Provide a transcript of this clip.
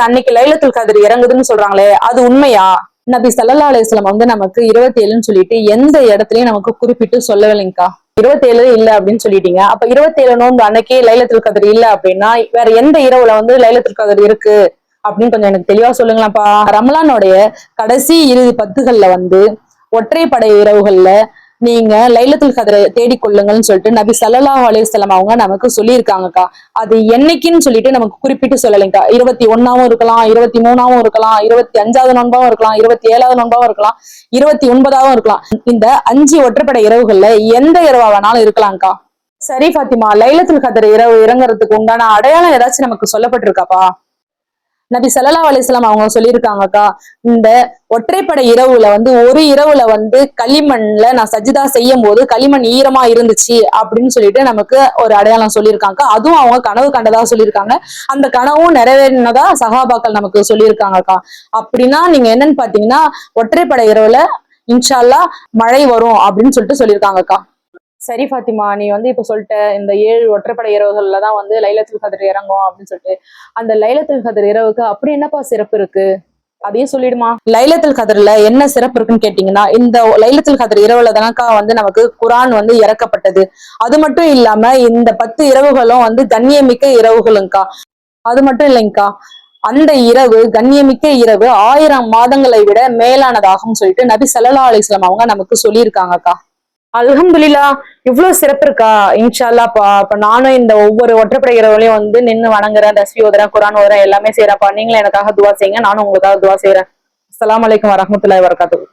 அன்னைக்கு லைலத்துல் கத்ர் இறங்குதுன்னு சொல்றாங்களே அது உண்மையா? நபி ஸல்லல்லாஹு அலைஹி வஸல்லம் வந்து நமக்கு 27ன்னு சொல்லிட்டு எந்த இடத்துலயும் நமக்கு குறிப்பிட்டு சொல்லவில்லைங்கக்கா. 27 இல்ல அப்படின்னு சொல்லிட்டீங்க. அப்ப 27 நோன்பு அன்னைக்கு லைலத்துல் கத்ர் இல்ல அப்படின்னா வேற எந்த இரவுல வந்து லைலத்துல் கத்ர் இருக்கு அப்படின்னு கொஞ்சம் எனக்கு தெளிவா சொல்லுங்களாப்பா. ரமலானுடைய கடைசி இறுதி பத்துகள்ல வந்து ஒற்றைப்படை இரவுகள்ல நீங்க லைலத்துல் கத்ரை தேடிக்கொள்ளுங்கள்னு சொல்லிட்டு நபி ஸல்லல்லாஹு அலைஹி வஸல்லம் அவங்க நமக்கு சொல்லியிருக்காங்கக்கா. அது என்னைக்குன்னு சொல்லிட்டு நமக்கு குறிப்பிட்டு சொல்லலைங்கக்கா. 21ஆவும் இருக்கலாம், 23ஆவும் இருக்கலாம், 25வது நோன்பாவும் இருக்கலாம், 27வது நோன்பாவும் இருக்கலாம், 29ஆவும் இருக்கலாம். இந்த 5 ஒற்றைப்படை இரவுகள்ல எந்த இரவா வேணாலும் இருக்கலாம்க்கா. சரி ஃபாத்திமா, லைலத்துல் கத்ர் இரவு இறங்குறதுக்கு உண்டான அடையாளம் ஏதாச்சும் நமக்கு சொல்லப்பட்டிருக்காப்பா? நபி ஸல்லல்லாஹு அலைஹி வஸல்லம் அவங்க சொல்லியிருக்காங்கக்கா. இந்த ஒற்றைப்படை இரவுல வந்து ஒரு இரவுல வந்து களிமண்ல நான் சஜிதா செய்யும் போது களிமண் ஈரமா இருந்துச்சு அப்படின்னு சொல்லிட்டு நமக்கு ஒரு அடையாளம் சொல்லியிருக்காங்க. அதுவும் அவங்க கனவு கண்டதா சொல்லியிருக்காங்க. அந்த கனவும் நிறைவேறினதா சஹாபாக்கள் நமக்கு சொல்லியிருக்காங்கக்கா. அப்படின்னா நீங்க என்னன்னு பாத்தீங்கன்னா ஒற்றைப்படை இரவுல இன்ஷா அல்லாஹ் மழை வரும் அப்படின்னு சொல்லிட்டு சொல்லியிருக்காங்கக்கா. சரி ஃபாத்திமா, நீ வந்து இப்ப சொல்லிட்ட இந்த 7 ஒற்றைப்படை இரவுகள்லதான் வந்து லைலத்துல் கத்ர் இறங்கும் அப்படின்னு சொல்லிட்டு, அந்த லைலத்துல் கத்ர் இரவுக்கு அப்படி என்னப்பா சிறப்பு இருக்கு? அதையும் சொல்லிடுமா. லைலத்துல் கத்ர்ல என்ன சிறப்பு இருக்குன்னு கேட்டீங்கன்னா, இந்த லைலத்துல் கத்ர் இரவுல தானக்கா வந்து நமக்கு குர்ஆன் வந்து இறக்கப்பட்டது. அது மட்டும் இல்லாம இந்த 10 இரவுகளும் வந்து கண்ணியமிக்க இரவுகளுங்கக்கா. அது மட்டும் இல்லைங்கக்கா, அந்த இரவு கண்ணியமிக்க இரவு 1000 மாதங்களை விட மேலானதாகும் சொல்லிட்டு நபி ஸல்லல்லாஹு அலைஹி வஸல்லம் அவங்க நமக்கு சொல்லியிருக்காங்கக்கா. அல்ஹம்துலில்லாஹ், இவ்வளவு சிறப்பு இருக்கா? இன்ஷா அல்லாஹ்ப்பா. அப்ப நானும் இந்த ஒவ்வொரு ஒற்றைப்படை இரவுலையும் வந்து நின்னு வணங்குறேன், தஸ்பீஹ் ஓதுறேன், குர்ஆன் ஓதுறேன், எல்லாமே செய்யறேன்ப்பா. நீங்களும் எனக்காக துவா செய்யுங்க, நானும் உங்களுக்காக துவா செய்யறேன். அஸ்ஸலாமு அலைக்கும் வரஹ்மத்துல்லாஹி வபரகாத்துஹு.